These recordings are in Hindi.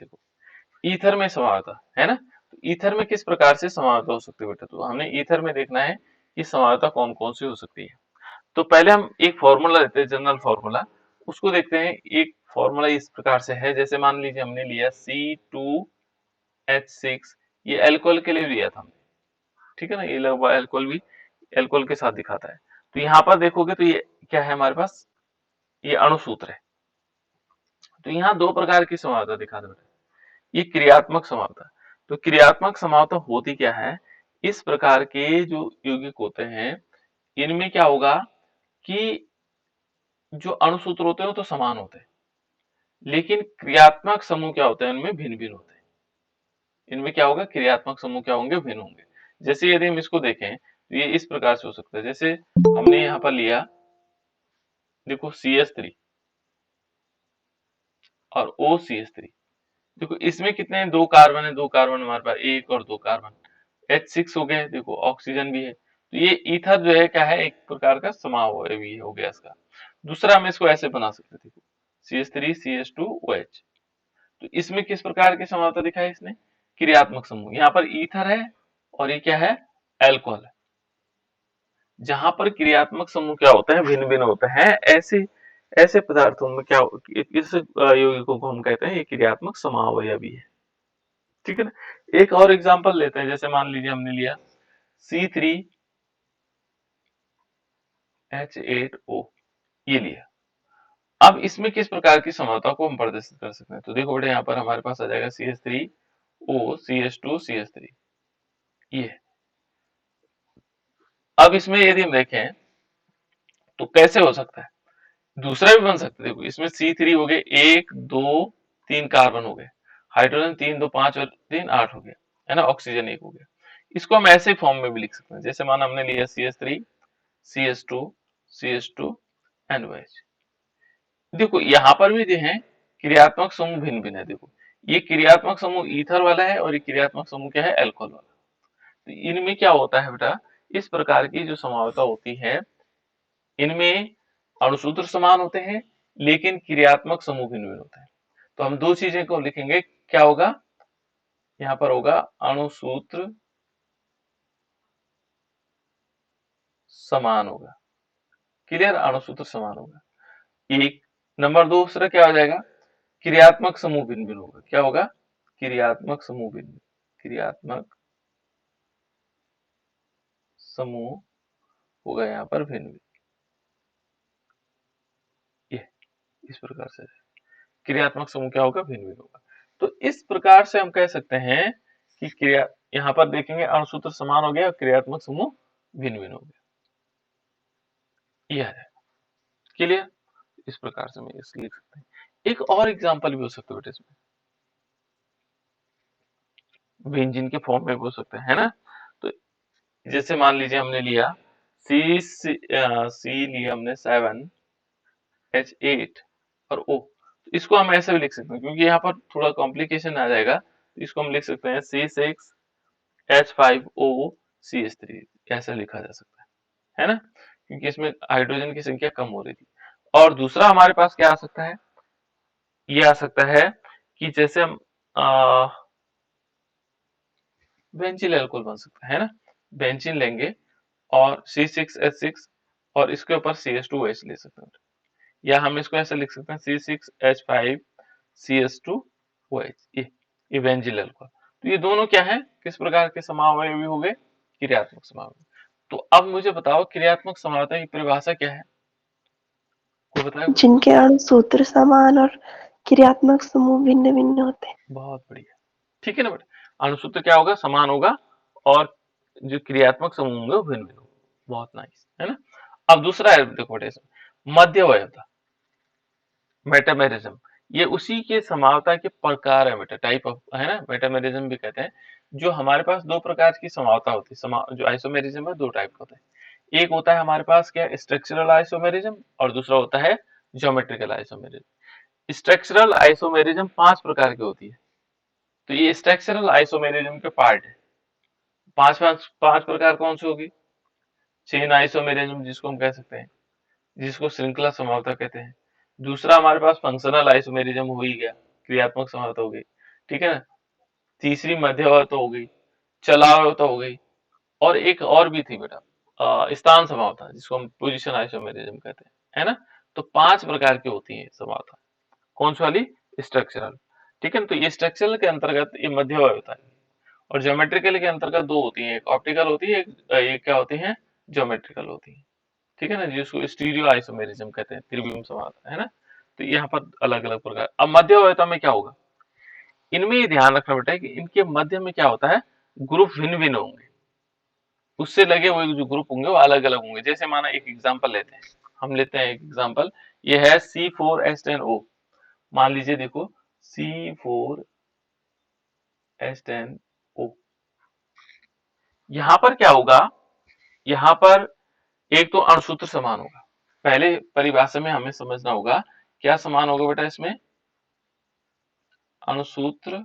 देखो ईथर में समावता है ना, तो ईथर में किस प्रकार से समावता हो सकती है बेटा, तो हमने ईथर में देखना है कि समावता कौन कौन सी हो सकती है। तो पहले हम एक फॉर्मूला लेते हैं, जनरल फॉर्मूला, उसको देखते हैं। एक फॉर्मूला इस प्रकार से है, जैसे मान लीजिए हमने लिया C2H6, ये एल्कोहल के लिए लिया था हमने, ठीक है ना, ये लगभग एल्कोहल भी एल्कोहल के साथ दिखाता है। तो यहाँ पर देखोगे तो ये क्या है हमारे पास, ये अणुसूत्र है। तो यहाँ दो प्रकार की समावता दिखा दो, ये क्रियात्मक समावता। तो क्रियात्मक समावता होती क्या है, इस प्रकार के जो यौगिक होते हैं इनमें क्या होगा कि जो अणुसूत्र होते हैं वो तो समान होते हैं, लेकिन क्रियात्मक समूह क्या होते हैं, इनमें भिन्न भिन्न होते हैं। इनमें क्या होगा, क्रियात्मक समूह क्या होंगे, भिन्न होंगे। जैसे यदि हम इसको देखें तो ये इस प्रकार से हो सकता है, जैसे हमने यहाँ पर लिया देखो CH3 और OCH3। देखो इसमें कितने हैं, दो कार्बन है, दो कार्बन हमारे पास, एक और दो कार्बन, H6 हो गए, देखो ऑक्सीजन भी है। तो ये ईथर जो है क्या है, एक प्रकार का समावयव भी हो गया इसका। दूसरा हम इसको ऐसे बना सकते थे, देखो CH3CH2OH। तो इसमें किस प्रकार की समावता दिखा है इसने, क्रियात्मक समूह। यहाँ पर ईथर है और ये क्या है, एल्कोहल है। जहां पर क्रियात्मक समूह क्या होते हैं, भिन्न भिन्न होते हैं, ऐसे ऐसे पदार्थों में क्या इस यौगिकों को हम कहते हैं ये क्रियात्मक समावयवी है, ठीक है ना। एक और एग्जांपल लेते हैं, जैसे मान लीजिए हमने लिया C3H8O, ये लिया। अब इसमें किस प्रकार की समावता को हम प्रदर्शित कर सकते हैं, तो देखो बेटा यहाँ पर हमारे पास आ जाएगा CH3O CH2CH3, ये। अब इसमें यदि हम देखें तो कैसे हो सकता है, दूसरा भी बन सकता है। देखो इसमें C3 हो गए, एक दो तीन कार्बन हो गए, हाइड्रोजन तीन, दो पांच और तीन आठ हो गया, है ना, ऑक्सीजन एक हो गया। इसको हम ऐसे फॉर्म में भी लिख सकते हैं, जैसे मान हमने लिया CH3 CH2 CH2 and OH। देखो यहाँ पर भी जो है क्रियात्मक समूह भिन्न भिन्न है। देखो ये क्रियात्मक समूह ईथर वाला है और ये क्रियात्मक समूह क्या है, अल्कोहल वाला। तो इनमें क्या होता है बेटा, इस प्रकार की जो समावता होती है इनमें अणुसूत्र समान होते हैं, लेकिन क्रियात्मक समूह भिन्न भिन्न होते हैं। तो हम दो चीजें को लिखेंगे, क्या होगा, यहाँ पर होगा अणुसूत्र समान होगा, क्लियर, अणुसूत्र समान होगा, एक नंबर। दूसरा क्या हो जाएगा, क्रियात्मक समूह भिन्न भिन्न होगा, क्या होगा, क्रियात्मक समूह भिन्न, क्रियात्मक समूह होगा यहाँ पर भिन्न भिन्न, ये इस प्रकार से क्रियात्मक समूह क्या होगा, भिन्न भिन्न होगा। तो इस प्रकार से हम कह सकते हैं कि क्रिया, यहाँ पर देखेंगे अणुसूत्र समान हो गया और क्रियात्मक समूह भिन्न भिन्न हो गया, यह है क्लियर। इस प्रकार से हम इसको लिख सकते हैं। एक और एग्जांपल भी हो सकता है बेटा इसमें, व्यंजन के फॉर्म में भी हो सकता है ना। तो जैसे मान लीजिए हमने लिया सी लिया हमने 7H8 और O, तो इसको हम ऐसे भी लिख सकते हैं, क्योंकि यहाँ पर थोड़ा कॉम्प्लिकेशन आ जाएगा, तो इसको हम लिख सकते हैं C6H5O ऐसा लिखा जा सकता है ना, क्योंकि इसमें हाइड्रोजन की संख्या कम हो रही थी। और दूसरा हमारे पास क्या आ सकता है, ये आ सकता है कि जैसे हम बेंजील अल्कोहल बन सकता है ना, बेंजीन लेंगे और C6H6 और इसके ऊपर CH2OH ले सकते हैं, या हम इसको ऐसे लिख सकते हैं C6H5CH2OH, ये बेंजील अल्कोहल। तो ये दोनों क्या है, किस प्रकार के समावयवी हो गए, क्रियात्मक समावयवी। तो अब मुझे बताओ क्रियात्मक समावयवता की परिभाषा क्या है, कोई बताएगा। जिनके अणुसूत्र समान और क्रियात्मक समूह भिन्न भिन्न होते हैं। बहुत बढ़िया, ठीक है ना बेटा, अणुसूत्र क्या होगा, समान होगा, और जो क्रियात्मक समूह होंगे वो भिन्न भिन्न होंगे। बहुत नाइस, है ना। अब दूसरा है देखो बेटा इसमें मध्यवयवता, मेटामेरिज्म। ये उसी के समावता के प्रकार है बेटा, टाइप ऑफ, है ना, मेटामेरिज्म भी कहते हैं। जो हमारे पास दो प्रकार की समावता होती है, जो आइसोमेरिज्म है दो टाइप का होता है। एक होता है हमारे पास क्या, स्ट्रक्चरल आइसोमेरिज्म, और दूसरा होता है ज्योमेट्रिकल आइसोमेरिज्म। स्ट्रक्चरल आइसोमेरिज्म पांच प्रकार की होती है। तो ये स्ट्रक्चरल आइसोमेरिज्म के पार्ट है। पांच प्रकार कौन सी होगी, चेन आइसोमेरिज्म जिसको हम कह सकते हैं, जिसको श्रृंखला समावता कहते हैं। दूसरा हमारे पास फंक्शनल आइसोमेरिज्म हो ही गया, क्रियात्मक समावता हो गई। ठीक है ना। तीसरी मध्यवर्त हो गई, चलावता हो गई, और एक और भी थी बेटा, स्थान समावता, जिसको हम पोजीशन आइसोमेरिज्म कहते हैं, है ना। तो 5 प्रकार की होती है समावता। कौन सी वाली? स्ट्रक्चरल। ठीक है ना। तो ये स्ट्रक्चरल के अंतर्गत ये मध्यवर्त होता है, और ज्योमेट्रिकल के अंतर्गत दो होती है, एक ऑप्टिकल होती है, एक क्या होती है, ज्योमेट्रिकल होती है। ठीक है ना, जिसको स्टीरियो आइसोमेरिज्म कहते हैं, त्रिविम समावता, है ना। तो यहाँ पर अलग अलग प्रकार। अब मध्यवर्त में क्या होगा, इनमें ये ध्यान रखना बेटा कि इनके मध्य में क्या होता है, ग्रुप भिन्न भिन्न होंगे, उससे लगे हुए जो ग्रुप होंगे वो अलग अलग होंगे। जैसे माना एक एग्जांपल लेते हैं, हम लेते हैं एक एग्जांपल, ये है C4H10O। मान लीजिए देखो, C4H10O, यहाँ पर क्या होगा, यहाँ पर एक तो अणुसूत्र समान होगा। पहले परिभाषा में हमें समझना होगा क्या समान होगा बेटा, इसमें अणुसूत्र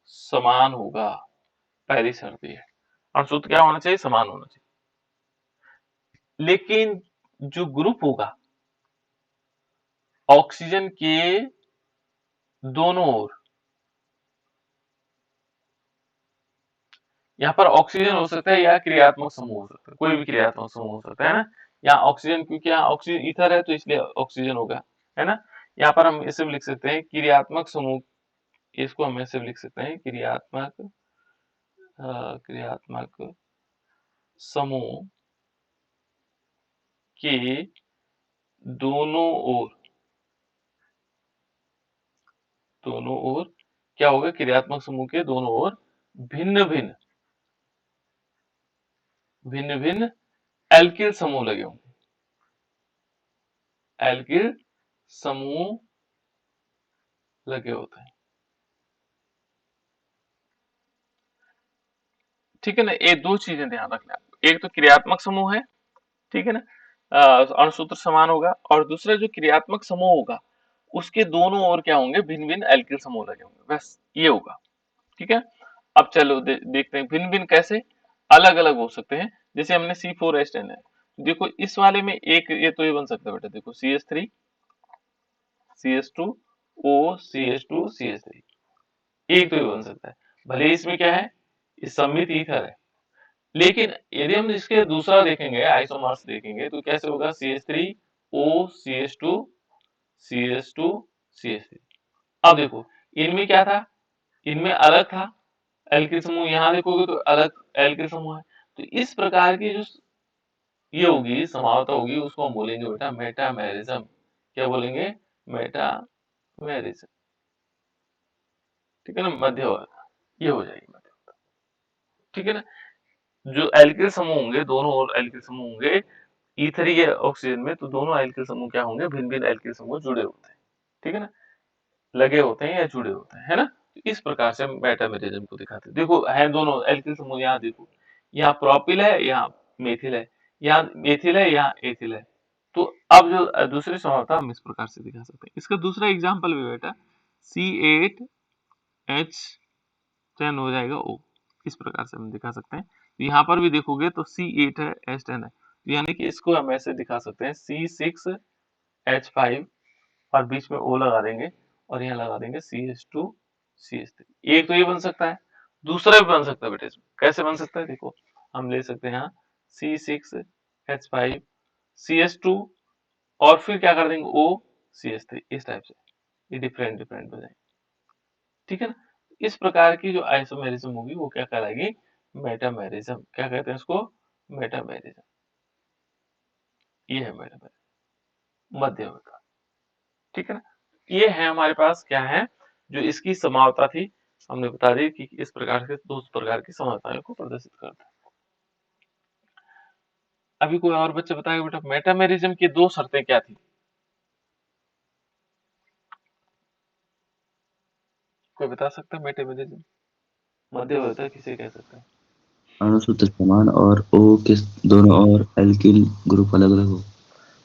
समान होगा, पहली शर्त ये है। अणुसूत्र क्या होना चाहिए, समान होना चाहिए। लेकिन जो ग्रुप होगा ऑक्सीजन के दोनों ओर, यहाँ पर ऑक्सीजन हो सकता है या क्रियात्मक समूह हो सकता है, कोई भी क्रियात्मक समूह हो सकता है ना। यहाँ ऑक्सीजन, क्योंकि यहाँ ऑक्सीजन ईथर है तो इसलिए ऑक्सीजन होगा, है ना। यहाँ पर हम इसे भी लिख सकते हैं क्रियात्मक समूह, इसको हम ऐसे भी लिख सकते हैं क्रियात्मक समूह के दोनों ओर, दोनों ओर क्या होगा, क्रियात्मक समूह के दोनों ओर भिन्न भिन्न भिन्न भिन्न एल्किल समूह लगे होंगे, एल्किल समूह लगे होते हैं। ठीक है ना, ये दो चीजें ध्यान रखना है, एक तो क्रियात्मक समूह है, ठीक है ना, अणुसूत्र समान होगा, और दूसरा जो क्रियात्मक समूह होगा उसके दोनों ओर क्या होंगे, भिन्न भिन्न एल्किल समूह लगे होंगे, बस ये होगा। ठीक है। अब चलो देखते हैं भिन्न भिन्न कैसे, अलग अलग हो सकते हैं। जैसे हमने C4H10 है, देखो इस वाले में एक ये तो ये बन सकता है बेटा, देखो CH3 CH2O CH2 CH3, एक तो ये बन सकता है। भले इसमें क्या है, इस सम्मित ईथर है, लेकिन यदि हम इसके दूसरा देखेंगे, आइसोमर्स देखेंगे, तो कैसे होगा, CH3O CH2 CH2 CH3। अब देखो इनमें क्या था, इनमें अलग था एल्किल समूह, यहाँ देखोगे तो अलग एल्किल समूह है। तो इस प्रकार की जो ये होगी समावता होगी, उसको हम बोलेंगे बेटा मेटामेरिज्म। क्या बोलेंगे, मेटामेरिज्म। ठीक है ना, मध्यवर्त, ये हो जाएगी मध्यवर्त। ठीक है ना। जो एल्किल समूह होंगे, दोनों ओर एल्किल समूह होंगे, ईथर या ऑक्सीजन में, तो दोनों एल्किल समूह क्या होंगे, भिन्न भिन्न एल्किल समूह जुड़े होते हैं। ठीक है ना, लगे होते हैं या जुड़े होते हैं, है ना। तो इस प्रकार से हम मेटामेरिज्म को दिखाते हैं। देखो है दोनों एल्किल समूह, यहाँ देखो, यहाँ प्रोपिल है, यहाँ मेथिल है, यहाँ मेथिल है, यहाँ एथिल है। तो अब जो दूसरी समावता हम इस प्रकार से दिखा सकते हैं। इसका दूसरा एग्जाम्पल भी बेटा C8H10 हो जाएगा O, इस प्रकार से हम दिखा सकते हैं। तो यहाँ पर भी देखोगे तो C8 है, H10 है, तो यानी कि इसको हम ऐसे दिखा सकते हैं C6H5, और बीच में O लगा देंगे, और यहाँ लगा देंगे CH2 CH3। एक तो ये बन सकता है, दूसरा भी बन सकता है बेटा। इसमें कैसे बन सकता है, देखो हम ले सकते हैं यहाँ C6H5 CH2, और फिर क्या कर देंगे O CH3, इस टाइप से ये डिफरेंट डिफरेंट हो जाएंगे। ठीक है ना। इस प्रकार की जो आइसोमेरिज्म होगी वो क्या कहलाएगी, मेटामेरिज्म। क्या कहते हैं इसको, मेटामेरिज्म। ये है मेटामेरिज्म, मध्यवर्ती। ठीक है ना। ये है हमारे पास क्या है, जो इसकी समावता थी, हमने बता दी कि इस प्रकार से दो प्रकार की समावताओं को प्रदर्शित करता है। अभी कोई और बच्चे बताएगा बेटा, मेटामेरिज्म की दो शर्तें क्या थी, कोई बता सकता है, मेटामेरिज्म मध्यवर्ती किसे कह सकते हैं। अणुसूत्र समान और O के दोनों ओर एल्किल ग्रुप अलग अलग हो,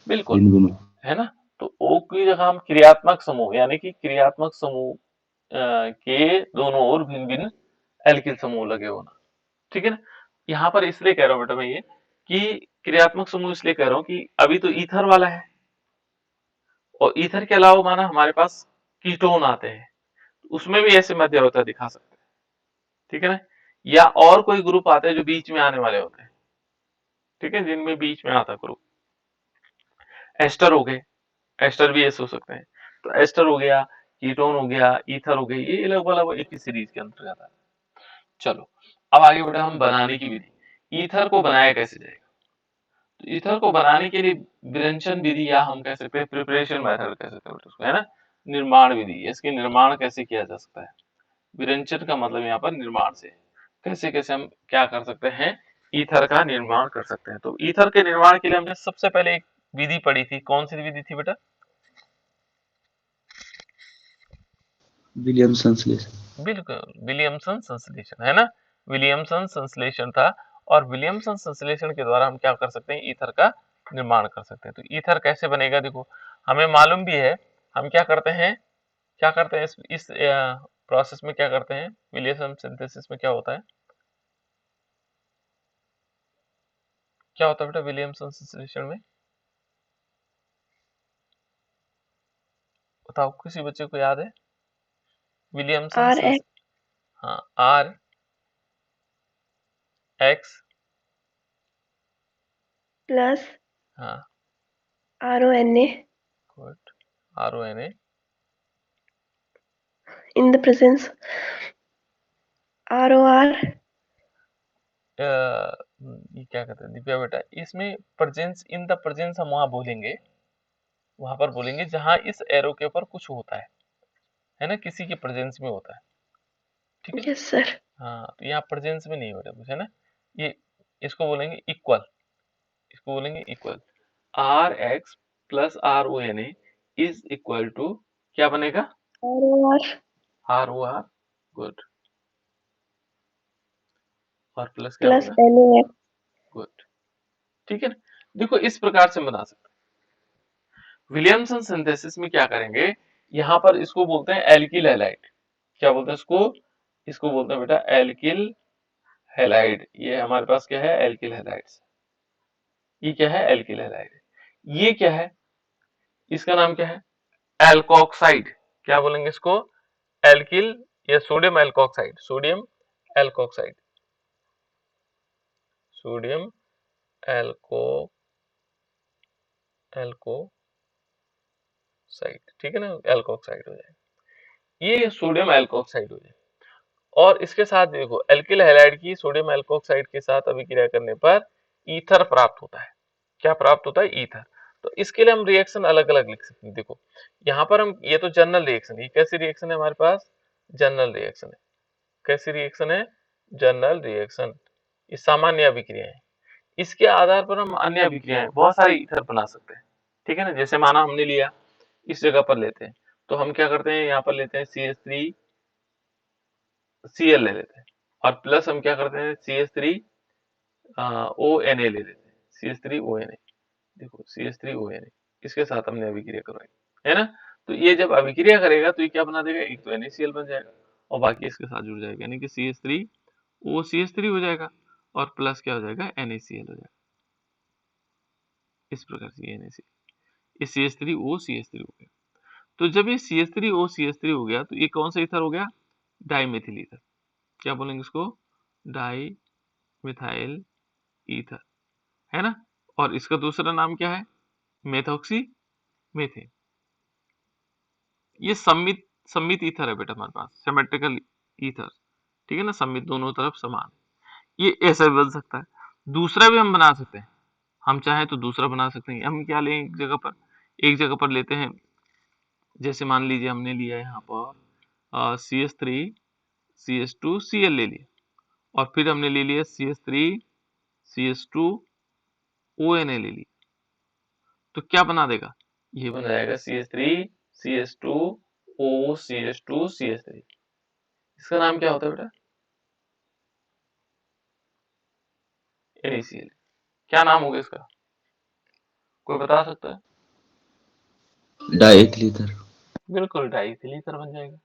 बिल्कुल, भिन्न भिन्न। है ना। तो O की जगह हम क्रियात्मक समूह, यानी कि क्रियात्मक समूह के दोनों ओर भिन्न भिन्न एल्किल समूह लगे होना। ठीक है ना। यहाँ पर इसलिए कह रहा हूँ बेटा मैं ये, कि क्रियात्मक समूह इसलिए कह रहा हूँ कि अभी तो ईथर वाला है, और ईथर के अलावा माना हमारे पास कीटोन आते हैं, उसमें भी ऐसे मध्यवर्ती दिखा सकते हैं, ठीक है ना। या और कोई ग्रुप आते हैं जो बीच में आने वाले होते हैं, ठीक है, जिनमें बीच में आता ग्रुप, एस्टर हो गए, एस्टर भी ऐसे हो सकते हैं। तो एस्टर हो गया, कीटोन हो गया, ईथर हो गया, ये लगभग एक ही सीरीज के अंतर्गत आता है। चलो अब आगे बढ़े हम बनाने की विधि। ईथर को बनाया कैसे जाएगा? तो ईथर को बनाने के लिए विरंचन विधि, या हम कह सकते हैं प्रिपरेशन मेथड कह सकते हैं उसको, है ना, निर्माण विधि। इसके निर्माण कैसे किया जा सकता है? विरंचन का मतलब यहाँ पर निर्माण से, कैसे कैसे हम क्या कर सकते हैं, ईथर का निर्माण कर सकते हैं। तो ईथर के निर्माण के लिए हमने सबसे पहले एक विधि पढ़ी थी, कौन सी विधि थी बेटा? विलियमसन संश्लेषण। बिल्कुल, विलियमसन संश्लेषण, है ना। विलियमसन संश्लेषण था, और विलियमसन संश्लेषण के द्वारा हम क्या कर सकते हैं, ईथर का निर्माण कर सकते हैं। तो ईथर कैसे बनेगा? देखो, हमें मालूम भी है, हम क्या करते हैं, इस प्रोसेस में क्या करते हैं, विलियमसन सिंथेसिस में क्या होता है, क्या होता है बेटा विलियमसन संश्लेषण में? बताओ, किसी बच्चे को याद है? विलियमसन आर एक्स हाँ, आर एक्स, प्लस हाँ, RONA good, RONA in the presence ROR ये क्या कहते हैं दिव्या बेटा, इसमें प्रेजेंस, इन द प्रेजेंस हम वहां बोलेंगे, वहां पर बोलेंगे जहां इस एरो के ऊपर कुछ होता है ना, किसी के प्रेजेंस में होता है, ठीक है। yes sir हाँ, तो यहाँ प्रेजेंस में नहीं बेटा कुछ, है ना। ये इसको बोलेंगे इक्वल, इसको बोलेंगे equal, R X plus R O N A is equal to, क्या बनेगा, ROR R O R, good, और प्लस क्या plus होगा, NaX गुड, ठीक है ना। देखो इस प्रकार से बना सकते हैं। विलियमसन सिंथेसिस में क्या करेंगे, यहाँ पर इसको बोलते हैं एल्किल हैलाइड, क्या बोलते हैं इसको, इसको बोलते हैं बेटा एल्किल हैलाइड। ये हमारे पास क्या है, एल्किल हैलाइड्स, ये क्या है, एल्किल हैलाइड। ये क्या है, इसका नाम क्या है, एल्कोक्साइड, क्या बोलेंगे इसको, एल्किल, या sodium alkoxide, sodium alkoxide, sodium एल्को एल्कोसाइड, ठीक है ना, एल्कोक्साइड हो जाएगा, ये सोडियम एल्कोक्साइड हो जाएगा। और इसके साथ देखो, एल्किल हैलाइड की सोडियम एल्कोक्साइड के साथ अभिक्रिया करने पर ईथर प्राप्त होता है। क्या प्राप्त होता है, ईथर। तो इसके लिए हम रिएक्शन अलग अलग लिख सकते हैं। देखो यहाँ पर हम, ये तो जनरल रिएक्शन, ये कैसी रिएक्शन है हमारे पास, जनरल रिएक्शन है, कैसी रिएक्शन है, जनरल रिएक्शन, ये सामान्य अभिक्रिया है। इसके आधार पर हम अन्य अभिक्रियाएं, बहुत सारे ईथर बना सकते हैं, ठीक है ना। जैसे माना हमने लिया, इस जगह पर लेते हैं, तो हम क्या करते हैं, यहाँ पर लेते हैं CH3 Cl ले लेते हैं, और प्लस हम क्या करते हैं, CH3 ONA ले लेते हैं, CH3 ONA, देखो CH3 ONA, इसके साथ हमने अभिक्रिया करवाई, है ना। तो ये जब अभिक्रिया करेगा तो ये क्या बना देगा, एक तो NaCl बन जाएगा, और बाकी इसके साथ जुड़ जाएगा, यानी कि CH3 OCH3 हो जाएगा, और प्लस क्या हो जाएगा, NaCl हो जाएगा। इस प्रकार से ये NaCl, ये CH3 OCH3 हो गया। तो जब ये CH3 OCH3 हो गया, तो ये कौन सा ईथर हो गया, डाइमेथिल ईथर, क्या बोलेंगे इसको, डाई मिथाइल ईथर, है ना। और इसका दूसरा नाम क्या है, मेथॉक्सी मेथेन। ये सम्मित सम्मित ईथर है बेटा हमारे पास, सिमेट्रिकल ईथर, ठीक है ना, सम्मित, दोनों तरफ समान, ये ऐसा भी बन सकता है। दूसरा भी हम बना सकते हैं, हम चाहें तो दूसरा बना सकते हैं। हम क्या लें, एक जगह पर लेते हैं, जैसे मान लीजिए हमने लिया है यहाँ पर CH3 CH2 Cl ले लिया, और फिर हमने ले लिया CH3 CH2 ONA ले लिया, तो क्या बना देगा, ये बन जाएगा CH3 CH2OCH2CH3, इसका नाम क्या होता है बेटा, NaCl। क्या नाम होगा इसका, कोई बता सकता है? Diethyl ether. बिल्कुल, डाइथिल ईथर बन जाएगा,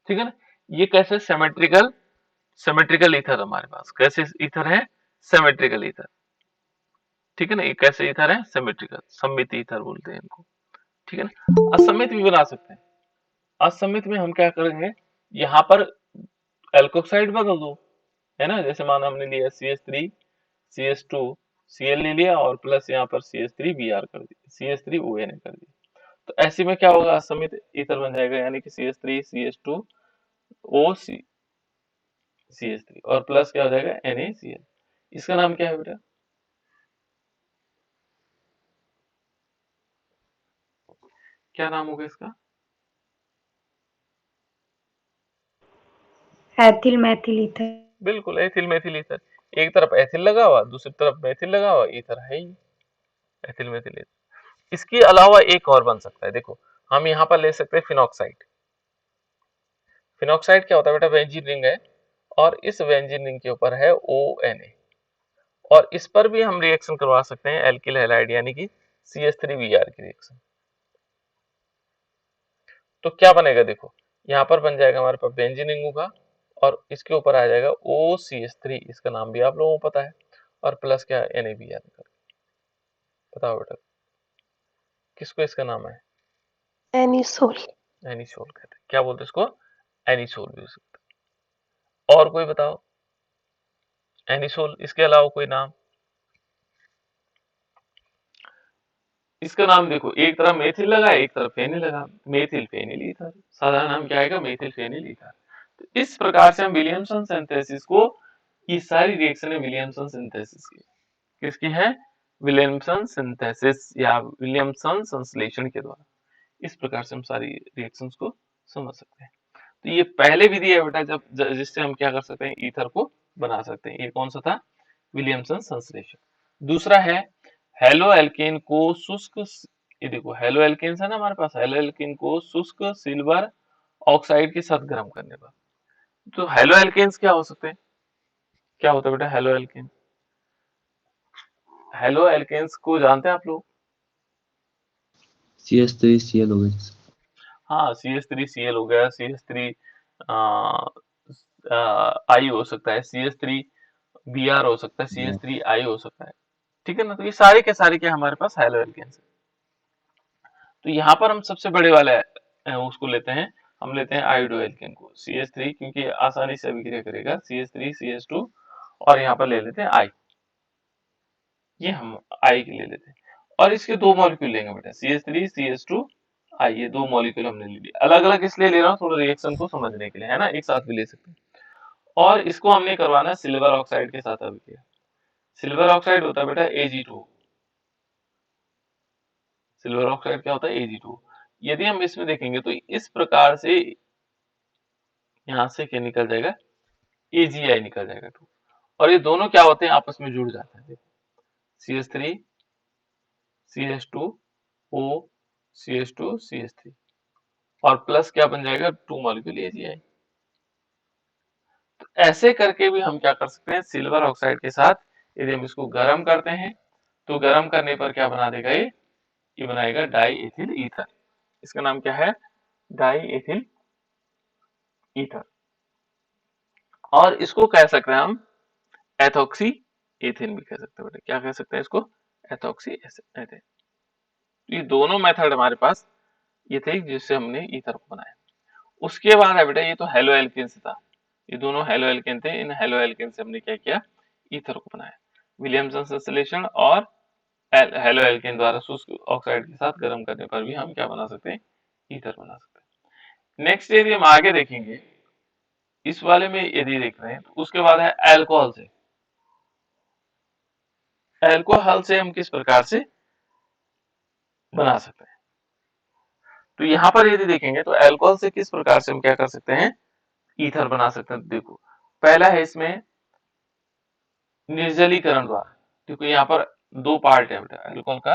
ठीक है ना। ये कैसे, सिमेट्रिकल ईथर हमारे पास कैसे ईथर है, सिमेट्रिकल ईथर, ठीक है ना। ये कैसे ईथर है, सिमेट्रिकल, सम्मित ईथर बोलते हैं इनको, ठीक है ना। असम्मित भी बना सकते हैं, असमित में हम क्या करेंगे, यहाँ पर एल्कोक्साइड बदल दो, है ना। जैसे माना हमने लिया CH3 CH2 Cl ले लिया और प्लस यहाँ पर CH3 Br कर दिया, CH3 ONA कर दिया। तो ऐसे में क्या होगा, असमित ईथर बन जाएगा, यानी कि CH3 CH2 O CH3 और प्लस क्या हो जाएगा NaCl। इसका नाम क्या है बेटा, क्या नाम होगा इसका? Ethyl Maithil ether. बिल्कुल एथिल मेथिल ईथर। एक तरफ एथिल लगा हुआ, दूसरी तरफ मेथिल लगा हुआ, ईथर है ही एथिल मेथिल ईथर। इसके अलावा एक और बन सकता है, देखो हम यहाँ पर ले सकते हैं फिनॉक्साइड। फिनॉक्साइड क्या होता है बेटा, बेंजीन रिंग है और इस बेंजीन रिंग के ऊपर है ONA और इस पर भी हम रिएक्शन करवा सकते हैं एल्किल हैलाइड यानी कि CH3Br की रिएक्शन। तो क्या बनेगा, देखो यहाँ पर बन जाएगा हमारे पास बेंजीन रिंग होगा और इसके ऊपर आ जाएगा OCH3, इसका नाम भी आप लोगों को पता है, और प्लस क्या NaBr। बताओ बेटा किसको इसका नाम है, एनिसोल। एनिसोल कहते हैं। क्या बोलते हैं इसको, एनिसोल भी हो सकता है। और कोई बताओ एनिसोल, इसके अलावा कोई नाम? इसका नाम देखो, एक तरफ मेथिल लगा है, एक तरफ फेनिल लगा, मेथिल फेनिल ईथर, साधारण नाम क्या आएगा, मेथिल फेनिल ईथर। तो इस प्रकार से हम विलियमसन सिंथेसिस को, ये सारी रिएक्शन है विलियमसन सिंथेसिस की, किसकी है, विलियमसन सिंथेसिस या विलियमसन संश्लेषण के द्वारा। इस प्रकार से हम सारी रिएक्शंस को समझ सकते हैं। तो ये पहले विधि है बेटा, जब जिससे हम क्या कर सकते हैं, ईथर को बना सकते हैं। ये कौन सा था, विलियमसन संश्लेषण। दूसरा है हेलो एल्केन को शुष्क, ये देखो हेलो एल्केन है ना हमारे पास, हेलो एल्केन को शुष्क सिल्वर ऑक्साइड के साथ गर्म करने पर। तो हेलो एल्केन्स क्या हो सकते हैं, क्या होता है बेटा हेलो एल्केन? हेलो एल्केन्स को जानते हैं आप लोग? CH3Cl हो गया। हाँ CH3Cl हो गया, CH3 आई हो सकता है, CH3Br हो सकता है, CH3I हो सकता है, ठीक है ना। तो ये सारे के सारे क्या हमारे पास हेलो एल्केन्स है। तो यहाँ पर हम सबसे बड़े वाले उसको लेते हैं, हम लेते हैं आयोडो एल्केन को, CH3 क्योंकि आसानी से अभिक्रिया करेगा, CH3 CH2 और यहाँ पर ले लेते हैं I, ये हम I के ले लेते हैं और इसके दो मॉलिक्यूल लेंगे बेटा, CH3 CH2 I, ये दो मॉलिक्यूल हमने ले लिया। अलग अलग इसलिए ले रहा हूँ थोड़ा रिएक्शन को समझने के लिए, है ना, एक साथ भी ले सकते हैं। और इसको हमने करवाना है सिल्वर ऑक्साइड के साथ अभिक्रिया। सिल्वर ऑक्साइड होता है बेटा Ag2, सिल्वर ऑक्साइड क्या होता है Ag2। यदि हम इसमें देखेंगे तो इस प्रकार से यहाँ से क्या निकल जाएगा, AgI निकल जाएगा 2, और ये दोनों क्या होते हैं आपस में जुड़ जाते हैं, CH3 CH2 O CH2 CH3 और प्लस क्या बन जाएगा 2 मॉलिक्यूल AgI। तो ऐसे करके भी हम क्या कर सकते हैं, सिल्वर ऑक्साइड के साथ यदि हम इसको गर्म करते हैं तो गर्म करने पर क्या बना देगा, ये बनाएगा डाई एथिल ईथर। इसका नाम क्या है, डाई एथिल ईथर। और इसको कह सकते हैं हम एथॉक्सी एथिन भी कह सकते हैं बेटा, क्या कह सकते हैं इसको, एथॉक्सी एथिन। ये दोनों मेथड हमारे पास ये थे जिससे हमने ईथर को बनाया। उसके बाद है बेटा, ये तो हेलो एल्केन से था, ये दोनों हेलो एल्केन थे, इन हेलो एल्केन से हमने क्या किया, ईथर को बनाया। विलियमसन संश्लेषण और हेलो एल्केन द्वारा शुष्क ऑक्साइड के साथ गर्म करने पर भी हम क्या बना सकते हैं, ईथर बना सकते हैं। नेक्स्ट यदि हम आगे देखेंगे, इस वाले में यदि देख रहे हैं तो उसके बाद है अल्कोहल से। अल्कोहल से हम किस प्रकार से बना सकते हैं, तो यहाँ पर यदि देखेंगे तो अल्कोहल से किस प्रकार से हम क्या कर सकते हैं, ईथर बना सकते हैं। देखो पहला है इसमें निर्जलीकरण द्वारा। देखो यहाँ पर दो पार्ट है बेटा अल्कोहल का,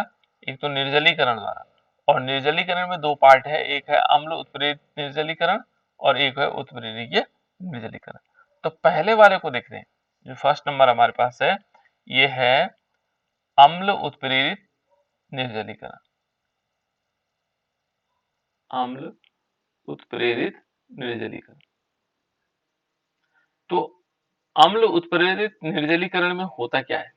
एक तो निर्जलीकरण द्वारा, और निर्जलीकरण में दो पार्ट है, एक है अम्ल उत्प्रेरित निर्जलीकरण और एक है उत्प्रेरकीय निर्जलीकरण। तो पहले वाले को देखते हैं, जो फर्स्ट नंबर हमारे पास है, ये है अम्ल उत्प्रेरित निर्जलीकरण, अम्ल उत्प्रेरित निर्जलीकरण। तो अम्ल उत्प्रेरित निर्जलीकरण में होता क्या है,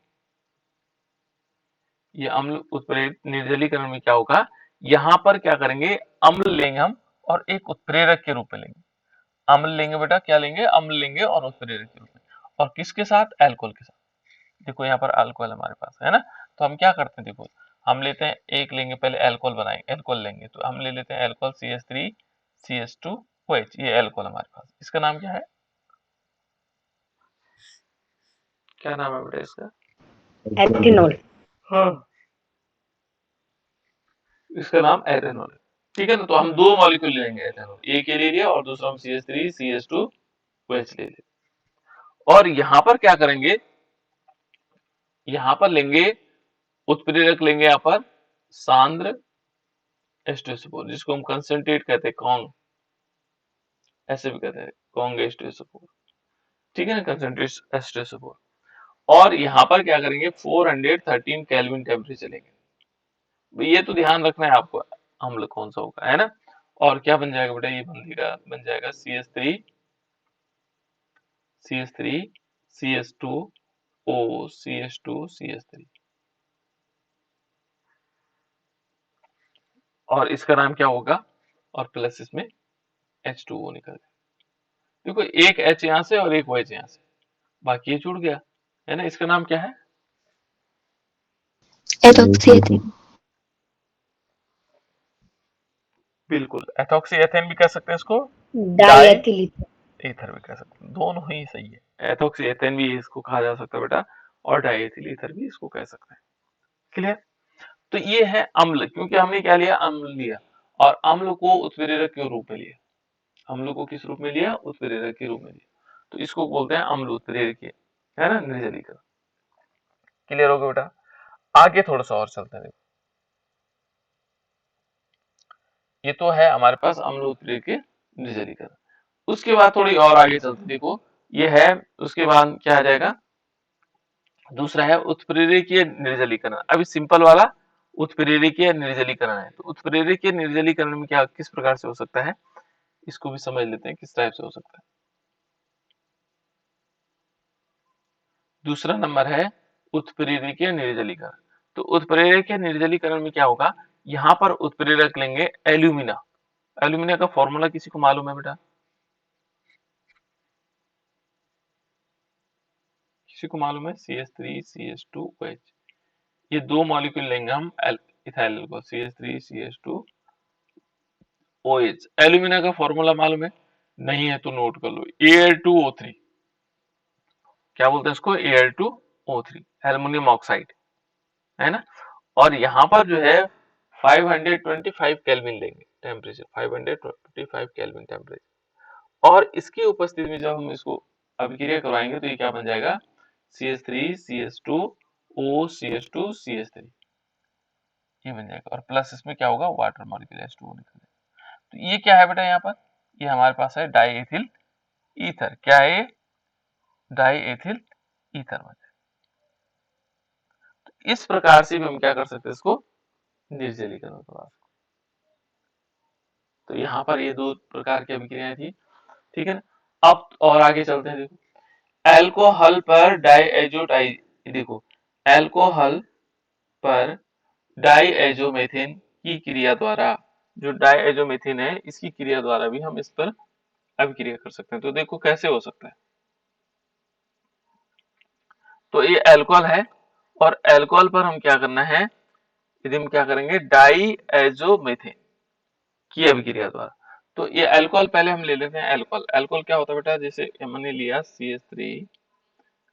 ये अम्ल उत्प्रेरित निर्जलीकरण में क्या होगा, यहाँ पर क्या करेंगे, अम्ल लेंगे हम और एक उत्प्रेरक के रूप में लेंगे। अम्ल लेंगे बेटा, क्या लेंगे, अम्ल लेंगे और उत्प्रेरक के रूप में। और किसके साथ, अल्कोहल के साथ। देखो यहाँ पर अल्कोहल हमारे पास है ना, तो हम क्या करते हैं, देखो हम लेते हैं एक लेंगे, पहले अल्कोहल बनाएंगे, अल्कोहल लेंगे तो हम ले लेते हैं अल्कोहल CH3 CH2OH, ये अल्कोहल हमारे पास। इसका नाम क्या है, क्या नाम है बेटा इसका, एथेनॉल। हाँ, इसका नाम एथेनॉल है। ठीक है ना, तो हम दो मॉलिक्यूल लेंगे एथेनॉल, एक ये ले लिया और दूसरा हम CH3 CH2OH ले लिया। और यहाँ पर क्या करेंगे, यहाँ पर लेंगे उत्प्रेरक, लेंगे यहाँ पर सांद्र H2SO4, जिसको हम कंसंट्रेट कहते हैं, कौन, ऐसे भी कहते हैं कौंग H2SO4। ठीक है ना, कंसंट्रेट H2SO4। और यहाँ पर क्या करेंगे, 413 केल्विन टेम्परेचर लेंगे। ये तो ध्यान रखना है आपको, अम्ल कौन सा होगा, है ना। और क्या बन जाएगा बेटा, ये बन जाएगा CH3 CH2O CH2 CH3। और इसका नाम क्या होगा, और प्लस इसमें H2O निकल जाए। देखो एक H यहाँ से और एक OH यहाँ से, बाकी ये जुड़ गया, है ना। इसका नाम क्या है, एथॉक्सी एथेन। बिल्कुल एथॉक्सी एथेन भी कह सकते हैं इसको, डाइएथिल ईथर। ईथर भी कह सकते हैं, दोनों ही सही है। एथॉक्सी एथेन भी इसको कहा जा सकता है बेटा, और डाइएथिल ईथर भी इसको कह सकते हैं। क्लियर। तो ये है अम्ल, क्योंकि हमने क्या लिया, अम्ल लिया, और अम्ल को उत्प्रेरक के रूप में लिया। अम्ल को किस रूप में लिया, उत्प्रेरक के रूप में लिया, तो इसको बोलते हैं अम्ल उत्प्रेरकीय, है ना, निर्जलीकरण। क्लियर हो गया बेटा। आगे थोड़ा सा और चलते हैं। ये तो है हमारे पास अम्ल उत्प्रेरकीय निर्जलीकरण। उसके बाद थोड़ी और आगे चलते, देखो ये है, उसके बाद क्या आ जाएगा, दूसरा है उत्प्रेरकीय निर्जलीकरण। अभी सिंपल वाला उत्प्रेरकीय निर्जलीकरण है, तो उत्प्रेरकीय निर्जलीकरण में क्या, किस प्रकार से हो सकता है, इसको भी समझ लेते हैं किस टाइप से हो सकता है। दूसरा नंबर है उत्प्रेरकीय निर्जलीकरण। तो उत्प्रेरकीय निर्जलीकरण में क्या होगा, यहाँ पर उत्प्रेरक लेंगे एल्यूमिना। एल्यूमिना का फॉर्मूला किसी को मालूम है बेटा, किसी को मालूम है, CH3 CH2OH। ये दो मॉलिक्यूल लेंगे हम ethyl alcohol CH3 CH2OH। Alumina का फॉर्मूला मालूम है, नहीं है तो नोट कर लो, Al2O3। क्या बोलते हैं इसको, Al2O3, एल्युमिनियम ऑक्साइड, है ना। और यहाँ पर जो है 525 केल्विन लेंगे टेम्परेचर, 525 केल्विन टेम्परेचर। और इसकी उपस्थिति में जब हम इसको अभिक्रिया करवाएंगे तो ये क्या बन जाएगा, CH3 CH2O CH2 CH3, ये बन जाएगा। और प्लस इसमें क्या होगा, वाटर मॉलिक्यूल H2O निकल जाएगा। तो ये क्या है बेटा, यहाँ पर ये हमारे पास है डाईएथिल ईथर। क्या है ये, डाईएथिल ईथर बन जाएगा। तो इस प्रकार से भी हम क्या कर सकते हैं, इसको निर्जलीकरण करवा सकते। तो यहाँ पर ये दो प्रकार की अभिक्रियाएं थी, ठीक है ना। अब और आगे चलते हैं, देखो एल्कोहल पर डाईएजोटाइज, देखो एल्कोहल पर डाईएजोमेथेन की क्रिया द्वारा, जो डाईएजोमेथेन है इसकी क्रिया द्वारा भी हम इस पर अभिक्रिया कर सकते हैं। तो देखो कैसे हो सकता है, तो ये एल्कोहल है, और एल्कोहल पर हम क्या करना है, यदि हम क्या करेंगे, डाईएजोमेथेन की अभिक्रिया द्वारा। तो ये अल्कोहल पहले हम ले लेते हैं, अल्कोहल। अल्कोहल क्या होता है बेटा, जैसे हमने लिया CH3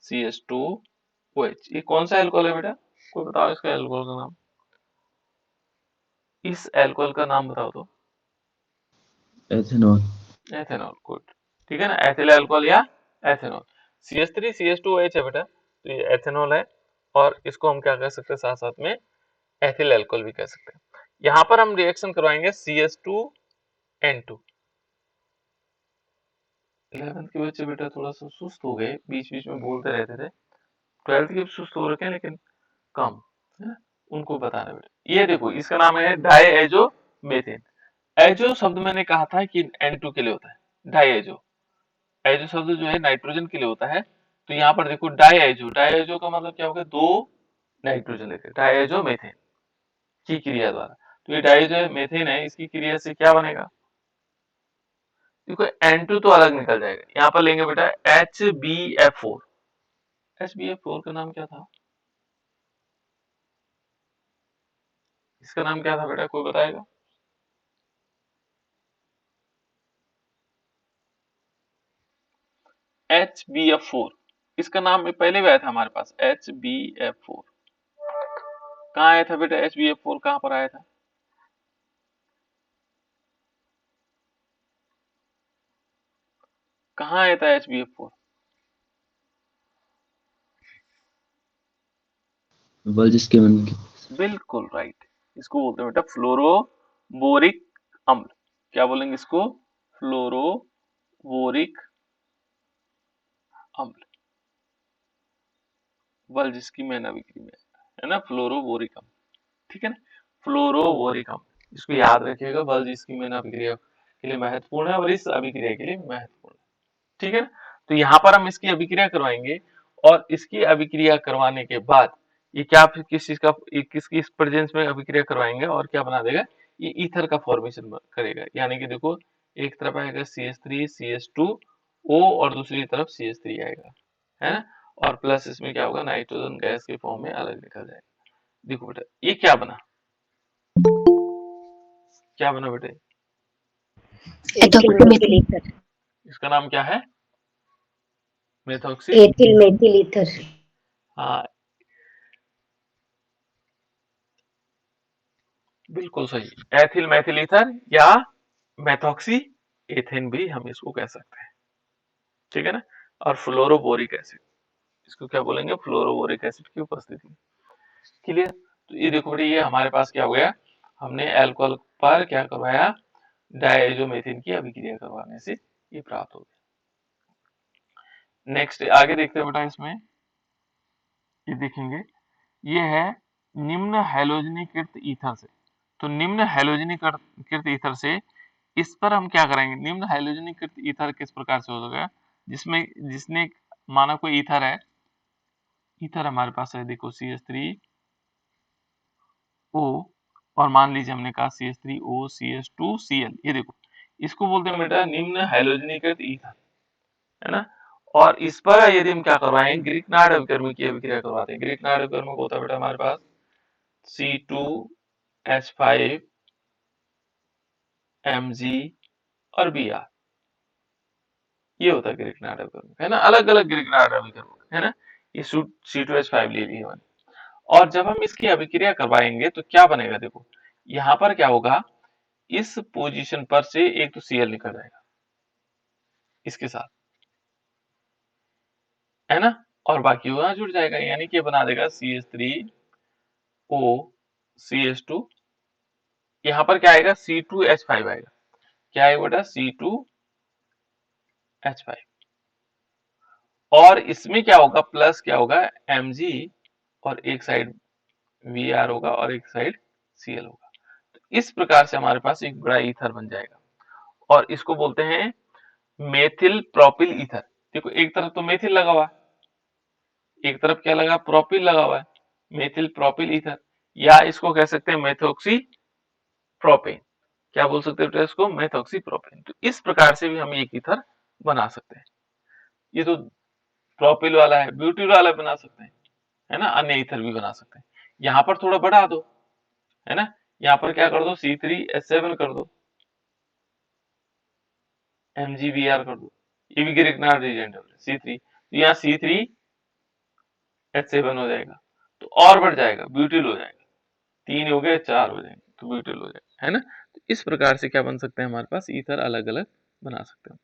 CH2OH, ये कौन सा अल्कोहल है बेटा, कोई बताओ इसका अल्कोहल का नाम, इस अल्कोहल का नाम बताओ तो। एथेनॉल। एथेनॉल, गुड, ठीक है ना, एथिल अल्कोहल या एथेनॉल। CH3 CH2OH है बेटा, तो ये एथेनॉल है, और इसको हम क्या कह सकते हैं, साथ साथ में एथिल अल्कोहल भी कह सकते हैं। यहाँ पर हम रिएक्शन करवाएंगे CH2N2। 11th के बच्चे बेटा थोड़ा सा सुस्त हो गए, बीच बीच में बोलते रहते थे। 12th के भी सुस्त हो रखे हैं, लेकिन कम, है ना, उनको बताना बेटा। ये देखो इसका नाम है डाईएजोमेथेन। एजो शब्द मैंने कहा था कि N2 के लिए होता है, डाईएजो, एजो शब्द जो है नाइट्रोजन के लिए होता है। तो यहाँ पर देखो डाईएजो, डाईएजो का मतलब क्या होगा, दो नाइट्रोजन लेकर, डाईएजोमेथेन की क्रिया द्वारा। तो ये डाईएजोमेथेन है, इसकी क्रिया से क्या बनेगा, देखो N2 तो अलग निकल जाएगा, यहाँ पर लेंगे बेटा HbF4। HbF4 का नाम क्या था, इसका नाम क्या था बेटा, कोई बताएगा? HbF4, इसका नाम में पहले भी आया था हमारे पास, HbF4 कहाँ आया था बेटा, HbF4 कहाँ पर आया था? कहाँ आया था HbF4? वर्जिस के मन के। बिल्कुल राइट, इसको बोलते हैं बेटा फ्लोरोबोरिक अम्ल। क्या बोलेंगे इसको? फ्लोरोबोरिक अम्ल। वर्जिस की मेन अभिक्रिया में है ना फ्लोरोबोरिक अम्ल, ठीक है ना, फ्लोरोबोरिक अम्ल, इसको याद रखिएगा, वर्जिस की मेन अभिक्रिया के लिए महत्वपूर्ण है और इस अभिक्रिया के लिए महत्वपूर्ण है, ठीक है ना। तो यहाँ पर हम इसकी अभिक्रिया करवाएंगे और इसकी अभिक्रिया करवाने के बाद ये क्या किस चीज का, किसकी प्रेजेंस में अभिक्रिया करवाएंगे और क्या बना देगा, ये ईथर का फॉर्मेशन करेगा। यानी कि देखो एक तरफ आएगा CH3 CH2O और दूसरी तरफ CH3 आएगा, है ना, और प्लस इसमें क्या होगा, नाइट्रोजन गैस के फॉर्म में अलग निकल जाएगा। देखो बेटा ये क्या बना, क्या बना बेटे, एथिल मेथिल ईथर। इसका नाम क्या है, मेथॉक्सी, एथिल मेथिल ईथर। हाँ बिल्कुल सही, एथिल मैथिल ईथर या मेथॉक्सी एथेन भी हम इसको कह सकते हैं, ठीक है ना। और फ्लोरोबोरिक एसिड, इसको क्या बोलेंगे, फ्लोरोबोरिक एसिड की उपस्थिति, क्लियर। तो ये देखो बेटा ये हमारे पास क्या हो गया, हमने अल्कोहल पर क्या करवाया, डायजोमेथिन की अभिक्रिया करवाने से ये प्राप्त हो गया। नेक्स्ट आगे देखते हैं बेटा, इसमें ये देखेंगे, ये है निम्न हैलोजनीकृत ईथर से। तो निम्न हैलोजनीकृत ईथर से इस पर हम क्या करेंगे, निम्न हैलोजनीकृत ईथर किस प्रकार से होगा, जिसमें जिसने माना कोई ईथर है, ईथर हमारे पास है देखो CH3O और मान लीजिए हमने कहा CH3O CH2Cl, ये देखो इसको बोलते हैं बेटा निम्न हैलोजनीकृत ईथर, है ना। और इस पर यदि हम क्या करवाएं, ग्रिग्नार्ड अभिकर्मी की अभिक्रिया करवाते हैं। ग्रिग्नार्ड अभिकर्मी होता है बेटा हमारे पास C2H5Mg और Br, ये होता है ग्रिग्नार्ड अभिकर्मी, है ना, अलग अलग ग्रिग्नार्ड अभिकर्मी, है ना। ये C2H5 ले ली हमने, और जब हम इसकी अभिक्रिया करवाएंगे तो क्या बनेगा, देखो यहाँ पर क्या होगा, इस पोजीशन पर से एक तो Cl निकल जाएगा इसके साथ, है ना, और बाकी वहां जुड़ जाएगा, यानी कि बना देगा CH3O CH2, यहाँ पर क्या आएगा C2H5 आएगा, क्या आएगा बेटा C2H5, और इसमें क्या होगा, प्लस क्या होगा Mg और एक साइड Br होगा और एक साइड Cl होगा। तो इस प्रकार से हमारे पास एक बड़ा ईथर बन जाएगा और इसको बोलते हैं मेथिल प्रोपिल ईथर। देखो एक तरफ तो मेथिल लगा हुआ है, एक तरफ क्या लगा, प्रोपिल लगा हुआ है, मेथिल प्रोपिल ईथर, या इसको कह सकते हैं मेथॉक्सी प्रोपेन, क्या बोल सकते हैं इसको, मेथॉक्सी प्रोपेन। तो इस प्रकार से भी हम एक ईथर बना सकते हैं। ये तो प्रोपिल वाला है, ब्यूटिल वाला बना सकते हैं, है ना, अन्य ईथर भी बना सकते हैं। यहाँ पर थोड़ा बढ़ा दो, है ना, यहाँ पर क्या कर दो C3H7 कर दो, MgBr कर दो, ये भी ग्रिग्नार्ड रिएजेंट है C3, तो यहाँ C3H7 हो जाएगा, तो और बढ़ जाएगा, ब्यूटिल हो जाएगा, 3 हो गए 4 हो जाएंगे तो ब्यूटिल हो जाएगा, है ना। तो इस प्रकार से क्या बन सकते हैं, हमारे पास ईथर अलग अलग बना सकते हैं।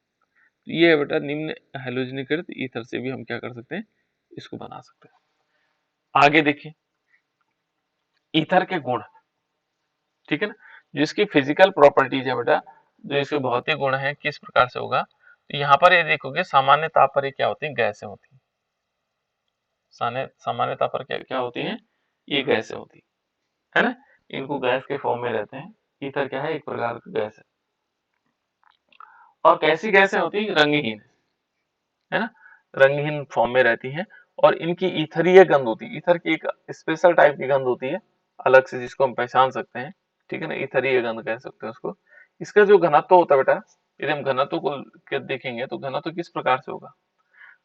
तो ये है बेटा निम्न हैलोजनीकृत ईथर से भी हम क्या कर सकते हैं, इसको बना सकते हैं। आगे देखिए ईथर के गुण, ठीक है ना, जिसकी फिजिकल प्रॉपर्टीज है बेटा, जो इसके भौतिक गुण है किस प्रकार से होगा, तो यहाँ पर ये देखोगे सामान्य ताप पर ये क्या होती है, गैसें होती है, सामान्य ताप पर क्या क्या होती है, ये गैसें होती है ना, इनको गैस के फॉर्म में रहते हैं। ईथर क्या है, एक प्रकार की गैस है, और कैसी गैसें होती है, रंगहीन, है ना, रंगहीन फॉर्म में रहती हैं, और इनकी ईथरीय गंध होती है। ईथर की एक स्पेशल टाइप की गंध होती है अलग से, जिसको हम पहचान सकते हैं, ठीक है ना, ईथरीय गंध कह सकते हैं उसको। इसका जो घनत्व होता है बेटा, यदि हम घनत्व को देखेंगे तो घनत्व किस प्रकार से होगा?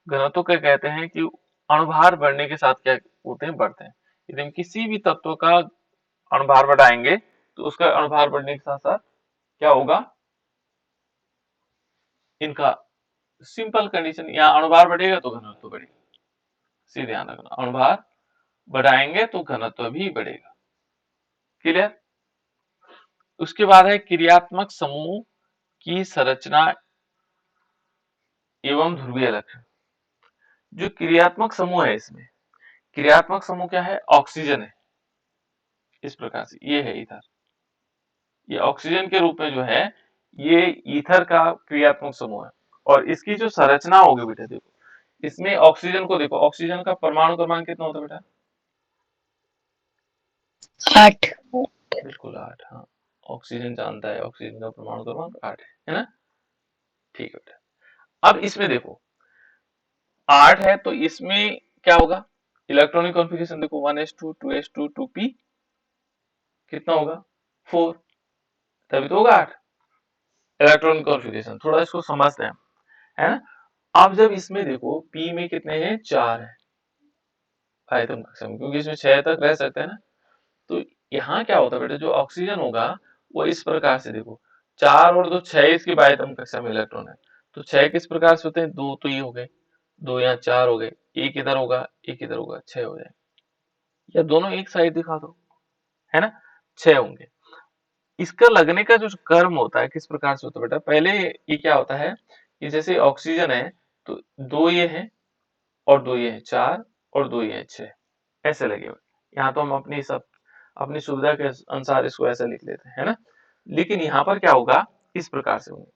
घनत्व क्या कहते हैं कि अणुभार बढ़ने के साथ क्या होते हैं, बढ़ते हैं। यदि हम किसी भी तत्व का अणुभार बढ़ाएंगे तो उसका अणुभार बढ़ने के साथ साथ क्या होगा, इनका सिंपल कंडीशन, यहाँ अणुभार बढ़ेगा तो घनत्व बढ़ेगा। सीधे ध्यान रखना, अणुभार बढ़ाएंगे तो घनत्व भी बढ़ेगा। क्लियर? उसके बाद है क्रियात्मक समूह की संरचना एवं ध्रुवीय लक्षण। जो क्रियात्मक समूह है, इसमें क्रियात्मक समूह क्या है? ऑक्सीजन है। इस प्रकार से ये है ईथर, ये ऑक्सीजन के रूप में जो है ये ईथर का क्रियात्मक समूह है। और इसकी जो संरचना होगी बेटा, देखो इसमें ऑक्सीजन को देखो, ऑक्सीजन का परमाणु क्रमांक कितना होता है बेटा? 8। बिल्कुल 8। हाँ, ऑक्सीजन जानता है ऑक्सीजन का परमाणु क्रमांक 8 है ना? ठीक है बेटा। अब इसमें देखो 8 है तो इसमें क्या होगा? इलेक्ट्रॉनिक कॉन्फ़िगरेशन देखो 1s2 2s2 2p कितना होगा? 4, तभी तो होगा 8। इलेक्ट्रॉनिक कॉन्फ़िगरेशन थोड़ा इसको समझते हैं, है ना? अब जब इसमें देखो p में कितने हैं? 4 है आयतन कक्षा में, क्योंकि इसमें 6 तक रह सकते हैं ना। तो यहाँ क्या होता है बेटा, जो ऑक्सीजन होगा वो इस प्रकार से देखो 4 और 2 6 इसकी बाह्यतम कक्षा में इलेक्ट्रॉन है। तो 6 किस प्रकार से होते हैं? 2 तो ये हो गए, 2 यहाँ 4 हो गए, एक इधर होगा एक इधर होगा, 6 हो जाए, या दोनों एक साइड दिखा दो, है ना? 6 होंगे। इसका लगने का जो क्रम होता है किस प्रकार से होता है बेटा? पहले ये क्या होता है कि जैसे ऑक्सीजन है तो 2 ये है और 2 ये है, 4 और 2 ये है, 6 ऐसे लगे हुए। यहाँ तो हम अपनी सुविधा के अनुसार इसको ऐसे लिख लेते हैं, है ना? लेकिन यहाँ पर क्या होगा, इस प्रकार से होंगे,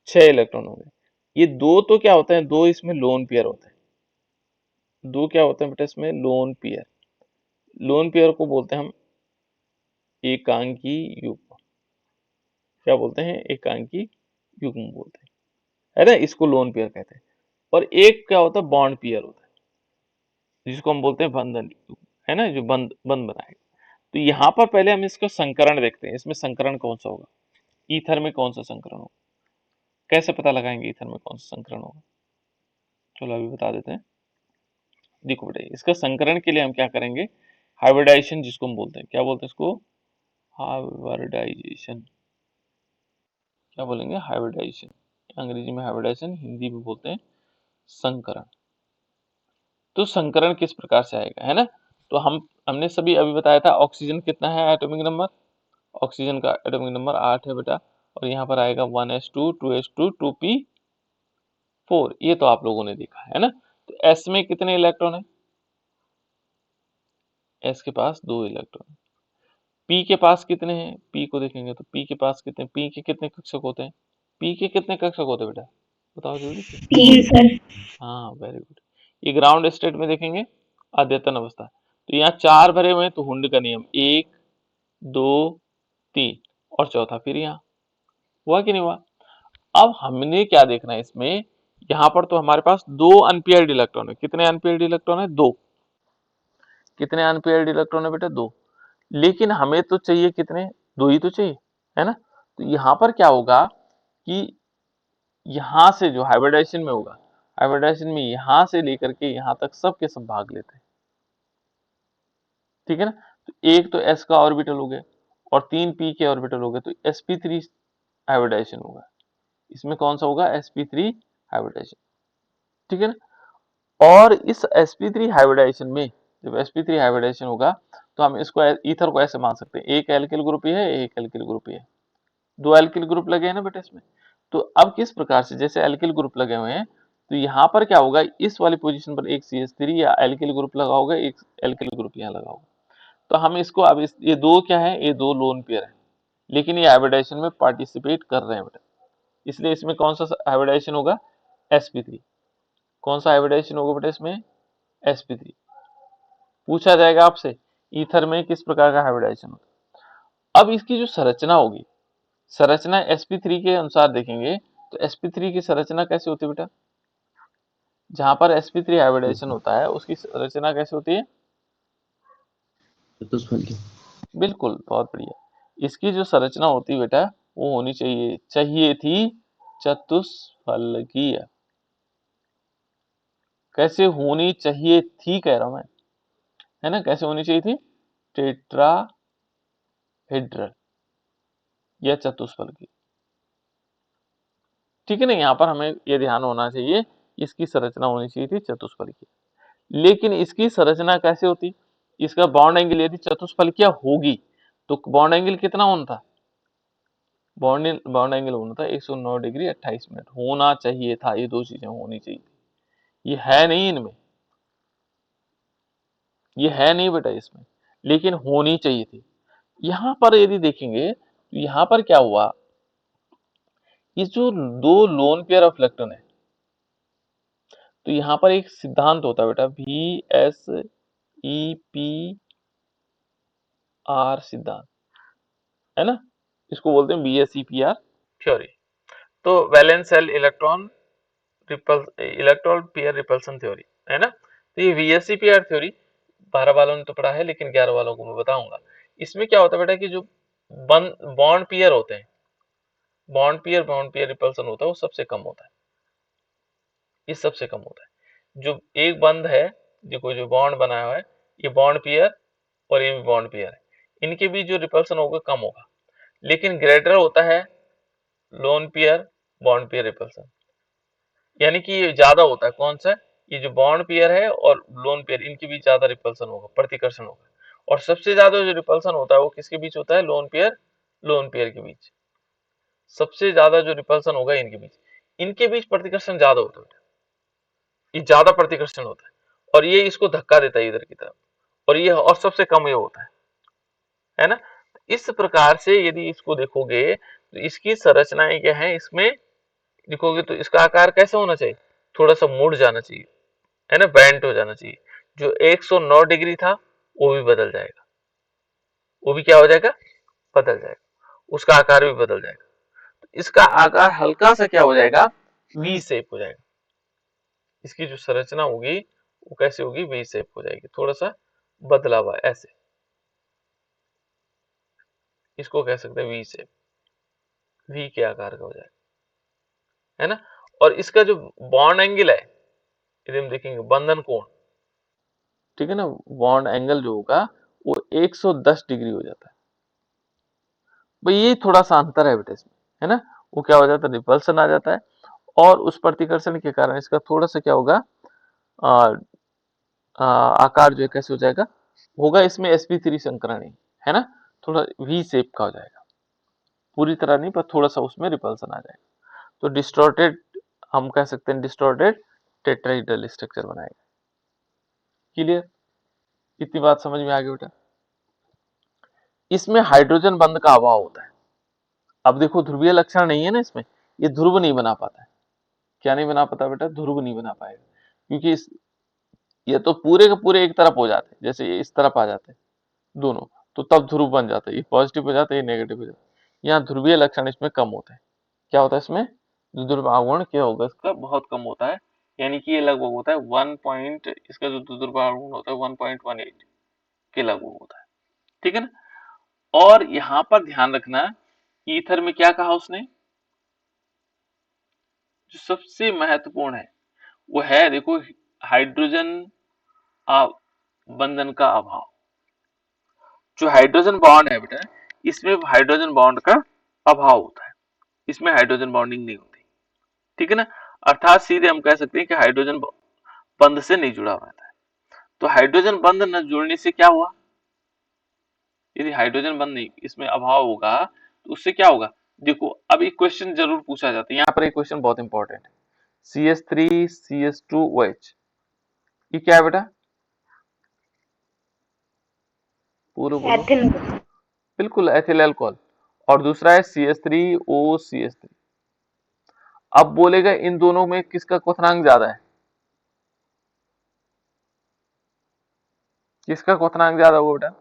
6 इलेक्ट्रॉन होंगे। ये 2 तो क्या होता है, 2 इसमें लोन पेयर होते हैं। 2 क्या होते हैं बेटा इसमें? Lone pair. लोन पेयर को बोलते हैं हम एकांकी युग्म। क्या बोलते हैं? एकांकी युग्म बोलते हैं, है ना? इसको लोन पेयर कहते हैं। और एक क्या होता है? बॉन्ड पेयर होता है, जिसको हम बोलते हैं बंधन युग्म, है ना? जो बंध बनाएगा। तो यहाँ पर पहले हम इसका संकरण देखते हैं, इसमें संकरण कौन सा होगा, ईथर में कौन सा संकरण होगा। कैसे पता लगाएंगे ईथर में कौन सा संकरण होगा? चलो अभी बता देते हैं। देखो बेटा, इसका संकरण के लिए हम क्या करेंगे? हाइब्रिडाइजेशन जिसको हम बोलते हैं, क्या बोलते हैं इसको? हाइब्रिडाइजेशन। क्या बोलेंगे? हाइब्रिडाइजेशन। अंग्रेजी में हाइब्रिडाइजेशन, हिंदी में बोलते हैं संकरण। तो संकरण किस प्रकार से आएगा, है ना? तो हमने सभी अभी बताया था ऑक्सीजन कितना है एटॉमिक नंबर, ऑक्सीजन का एटॉमिक नंबर 8 है बेटा। और यहाँ पर आएगा 1s2 2s2 2p4, ये तो आप लोगों ने देखा है ना? तो s में कितने इलेक्ट्रॉन है? s के पास 2 इलेक्ट्रॉन है। p के पास कितने हैं? p को देखेंगे तो p के पास कितने, p के कितने कक्षक होते हैं? p के कितने कक्षक होते हैं बेटा, बताओ जल्दी से। 3 सर। हाँ, वेरी गुड। ये ग्राउंड स्टेट में देखेंगे, अद्यतन अवस्था। तो यहाँ 4 भरे हुए हैं तो हुंड का नियम 1 2 3 और चौथा फिर यहाँ, हुआ कि नहीं हुआ? अब हमने क्या देखना है इसमें, यहाँ पर तो हमारे पास 2 अनपेयर्ड इलेक्ट्रॉन है। कितने अनपेयर्ड इलेक्ट्रॉन है? 2। कितने अनपेयर्ड इलेक्ट्रॉन है बेटा? 2। लेकिन हमें तो चाहिए कितने? 2 ही तो चाहिए, है ना? तो यहाँ पर क्या होगा कि यहाँ से जो हाइब्रिडाइजेशन में होगा, हाइब्रिडाइजेशन में यहाँ से लेकर के यहाँ तक सब के सब भाग लेते हैं, ठीक है ना? तो एक तो s का ऑर्बिटल हो गया और 3 p के ऑर्बिटल हो गए, तो sp3 हाइब्रिडाइजेशन होगा। इसमें कौन सा होगा? sp3 हाइब्रिडाइजेशन, ठीक है ना? और इस sp3 हाइब्रिडाइजेशन में जब sp3 हाइब्रिडाइजेशन होगा तो हम इसको ईथर को ऐसे मान सकते हैं, एक एल्किल ग्रुप ही है, एक एल्किल ग्रुप ही है, 2 एल्किल ग्रुप लगे हैं ना बेटा इसमें। तो अब किस प्रकार से, जैसे एल्किल ग्रुप लगे हुए हैं तो यहाँ पर क्या होगा, इस वाली पोजीशन पर एक CH3 या एल्किल ग्रुप लगा होगा, एक एल्किल ग्रुप यहाँ लगा होगा। तो हम इसको अब ये 2 क्या है? ये 2 लोन पेयर है, लेकिन ये हाइब्रिडाइजेशन में पार्टिसिपेट कर रहे हैं बेटा, इसलिए इसमें कौन सा हाइब्रिडाइजेशन होगा? sp3। कौन सा हाइब्रिडाइजेशन होगा बेटा इसमें? sp3। पूछा जाएगा आपसे ईथर में किस प्रकार का हाइब्रिडाइजेशन होता है। अब इसकी जो संरचना होगी, संरचना sp3 के अनुसार देखेंगे तो sp3 की संरचना कैसे होती है बेटा? जहां पर sp3 हाइब्रिडाइजेशन होता है उसकी संरचना कैसे होती है? चतुष्फलकी। बिल्कुल, बहुत बढ़िया। इसकी जो संरचना होती है बेटा वो होनी चाहिए थी चतुष्फलकीय कैसे होनी चाहिए थी कह रहा हूं मैं, है ना, कैसे होनी चाहिए थी, टेट्राहेड्रल या चतुष्फलकीय। ठीक है ना, यहाँ पर हमें ये ध्यान होना चाहिए इसकी संरचना होनी चाहिए थी चतुष्फलकीय, लेकिन इसकी संरचना कैसे होती, इसका बॉन्ड एंगल यदि चतुष्फलकीय होगी तो बॉन्ड एंगल कितना होना था, बॉन्ड एंगल होना था 109 डिग्री 28 मिनट होना चाहिए था, ये दो चीजें होनी चाहिए थी, ये है नहीं इनमें, ये है नहीं बेटा इसमें, लेकिन होनी चाहिए थी। यहां पर यदि देखेंगे तो यहां पर क्या हुआ, ये जो दो लोन पेयर ऑफ इलेक्ट्रॉन है, तो यहां पर एक सिद्धांत होता है बेटा VSEPR सिद्धांत, है ना, इसको बोलते हैं VSEPR थ्योरी। तो valence shell electron pair repulsion theory, है ना। तो ये VSEPR थ्योरी 12 वालों ने तो पढ़ा है, लेकिन 11 वालों को मैं बताऊंगा। इसमें क्या होता है बेटा कि जो बॉन्ड पेयर होते हैं, बॉन्ड पेयर रिपल्सन होता है वो सबसे कम होता है, ये सबसे कम होता है। जो एक बंध है, देखो जो बॉन्ड बनाया हुआ है, ये बॉन्ड पेयर और ये भी बॉन्ड पेयर है, इनके बीच जो रिपल्सन होगा कम होगा, लेकिन ग्रेटर होता है lone pair bond pair repulsion, यानी कि ये ज्यादा होता है। कौन सा, ये जो बॉन्ड पेयर है और लोन पेयर, इनके बीच ज्यादा रिपल्सन होगा, प्रतिकर्षण होगा। और सबसे ज्यादा जो रिपल्सन होता है वो किसके बीच होता है, लोन पेयर के बीच सबसे ज्यादा जो रिपल्सन होगा इनके बीच प्रतिकर्षण ज्यादा होता है, ये ज्यादा प्रतिकर्षण होता है, और ये इसको धक्का देता है इधर की तरफ, और ये और सबसे कम ये होता है ना। इस प्रकार से यदि इसको देखोगे तो इसकी संरचनाएं क्या है, इसमें देखोगे तो इसका आकार कैसे होना चाहिए, थोड़ा सा मुड़ जाना चाहिए, है ना, बेंट हो जाना चाहिए। जो 109 डिग्री था वो भी बदल जाएगा, वो भी क्या हो जाएगा, बदल जाएगा, उसका आकार भी बदल जाएगा। तो इसका आकार हल्का सा क्या हो जाएगा, वी शेप हो जाएगा, इसकी जो संरचना होगी वो कैसे होगी, वी शेप हो जाएगी, थोड़ा सा बदला हुआ ऐसे, इसको कह सकते हैं वी शेप, वी के आकार का हो जाएगा, है ना। और इसका जो बॉन्ड एंगल है, यदि हम देखेंगे बंधन कोण, ठीक है ना, बॉन्ड एंगल जो होगा वो 110 डिग्री हो जाता है। भाई ये थोड़ा सा अंतर है बेटा इसमें, है ना, वो क्या हो जाता है, रिपल्सन आ जाता है, और उस प्रतिकर्षण के कारण इसका थोड़ा सा क्या होगा, आ, आकार जो है कैसे हो जाएगा, होगा इसमें sp3 संकरणी, है ना, थोड़ा वी शेप का हो जाएगा, पूरी तरह नहीं पर थोड़ा सा उसमें रिपल्सन आ जाएगा। तो डिस्टॉर्टेड, हम कह सकते हैं डिस्टॉर्टेड टेट्राहेड्रल स्ट्रक्चर बनाएगा। क्लियर, इतनी बात समझ में आ गई बेटा। इसमें हाइड्रोजन बंध का अभाव होता है। अब देखो ध्रुवीय लक्षण नहीं है ना इसमें, ये ध्रुव नहीं बना पाता है। क्या नहीं बना पाता बेटा, ध्रुव नहीं बना पाएगा, क्योंकि ये तो पूरे के पूरे एक तरफ हो जाते हैं, जैसे ये इस तरफ आ जाते हैं दोनों, तो तब ध्रुव बन जाता है, ये पॉजिटिव हो जाता है, ये नेगेटिव हो जाता है। यहाँ ध्रुवीय लक्षण इसमें कम होते हैं। क्या होता है इसमें, जो ध्रुवावरण क्या होगा इसका बहुत कम होता है, यानी कि ये लगभग होता है 1 पॉइंट, इसका जो ध्रुवावरण होता है 1.18 के लगभग होता है। ठीक है ना। और यहाँ पर ध्यान रखना, ईथर में क्या कहा उसने, जो सबसे महत्वपूर्ण है वो है, देखो हाइड्रोजन बंधन का अभाव। जो हाइड्रोजन बॉन्ड है बेटा, इसमें हाइड्रोजन बॉन्ड का अभाव होता है, इसमें हाइड्रोजन बॉन्डिंग नहीं होती। ठीक है ना, अर्थात सीधे हम कह सकते हैं कि हाइड्रोजन बंध से नहीं जुड़ा रहता है। तो हाइड्रोजन बंध न जुड़ने से क्या हुआ, यदि हाइड्रोजन बंध नहीं, इसमें अभाव होगा तो उससे क्या होगा, देखो अब एक क्वेश्चन जरूर पूछा जाता है, यहाँ पर एक क्वेश्चन बहुत इंपॉर्टेंट है, CH3 CH2 OH, ये क्या है बेटा, पूरा बोलो। एथिल बिल्कुल एथिल अल्कोहल, और दूसरा है CH3OCH3। अब बोलेगा इन दोनों में किसका क्वथनांक ज्यादा है, किसका क्वथनांक ज्यादा होगा बेटा,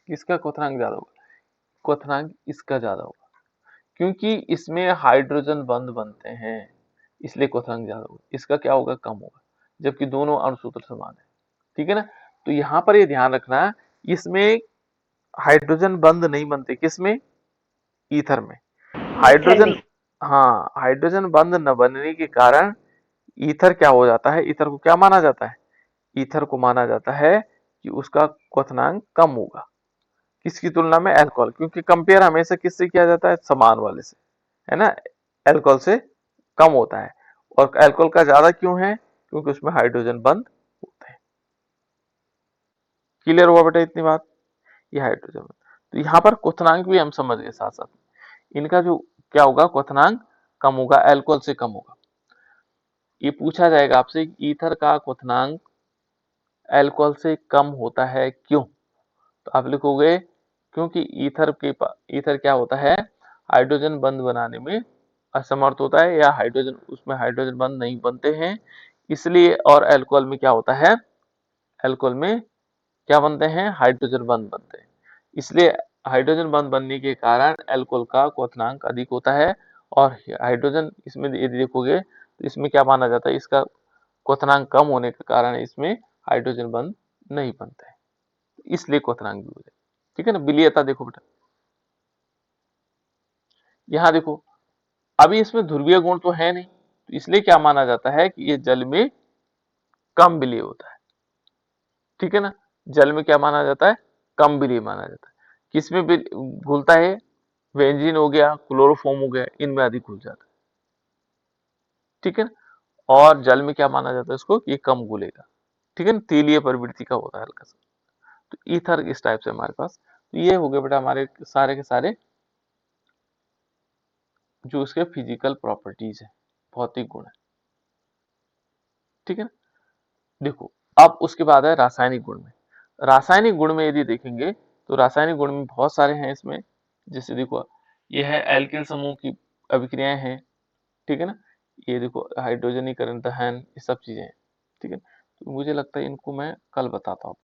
किसका क्वथनांक ज्यादा होगा, क्वथनांक इसका ज्यादा होगा, क्योंकि इसमें हाइड्रोजन बंध बनते हैं, इसलिए क्वथनांक ज्यादा होगा, इसका क्या होगा, कम होगा, जबकि दोनों अणुसूत्र समान है। ठीक है ना। तो यहाँ पर ये ध्यान रखना, इसमें हाइड्रोजन बंद नहीं बनते, किसमें? ईथर में। हाइड्रोजन, हाँ, हाइड्रोजन बंद न बनने के कारण ईथर क्या हो जाता है? ईथर को क्या माना जाता है? ईथर को माना जाता है कि उसका क्वथनांक कम होगा, किसकी तुलना में? अल्कोहल, क्योंकि कंपेयर हमेशा किससे किया जाता है? समान वाले से, है ना? अल्कोहल से कम होता है। और अल्कोहल का ज्यादा क्यों है? क्योंकि उसमें हाइड्रोजन बंद होते हैं। क्लियर हुआ बेटा इतनी बात? ये हाइड्रोजन बंद। तो यहाँ पर क्वथनांक भी हम समझ गए साथ साथ। इनका जो क्या होगा? क्वथनांक कम होगा, अल्कोहल से कम होगा। ये पूछा जाएगा आपसे, ईथर का क्वथनांक अल्कोहल से कम होता है क्यों? तो आप लिखोगे क्योंकि ईथर क्या होता है? हाइड्रोजन बंद बनाने में असमर्थ होता है, या हाइड्रोजन, उसमें हाइड्रोजन बंद नहीं बनते हैं, इसलिए। और अल्कोहल में क्या होता है? अल्कोहल में क्या बनते हैं? हाइड्रोजन बंद बनते हैं, इसलिए हाइड्रोजन बंद बनने के कारण अल्कोहल का क्वथनांक अधिक होता है। और हाइड्रोजन इसमें यदि देखोगे तो इसमें क्या माना जाता है? इसका क्वथनांक कम होने के कारण इसमें हाइड्रोजन बंद नहीं बनते हैं, इसलिए क्वथनांक भी हो जाए। ठीक है ना? विलीयता देखो बेटा, यहाँ देखो, अभी इसमें ध्रुवीय गुण तो है नहीं, तो इसलिए क्या माना जाता है कि ये जल में कम विलीय होता है। ठीक है ना? जल में क्या माना जाता है? कम विलीय माना जाता है। किसमें घुलता है? बेंजीन हो गया, क्लोरोफॉर्म हो गया, इनमें अधिक घुल जाता है। ठीक है ना? और जल में क्या माना जाता है इसको? कि ये कम घुलेगा। ठीक है ना? तेलीय प्रवृत्ति का होता है हल्का सा। तो ईथर इस टाइप से हमारे पास। तो ये हो गए बेटा हमारे सारे के सारे जो उसके फिजिकल प्रॉपर्टीज है, भौतिक गुण है। ठीक है ना? देखो, अब उसके बाद है रासायनिक गुण में। रासायनिक गुण में यदि देखेंगे तो रासायनिक गुण में बहुत सारे हैं इसमें। जैसे देखो, ये है एल्किल समूह की अभिक्रियाएं हैं। ठीक है ना? ये देखो, हाइड्रोजनीकरण, दहन, ये सब चीजें हैं। ठीक है? तो मुझे लगता है इनको मैं कल बताता हूँ।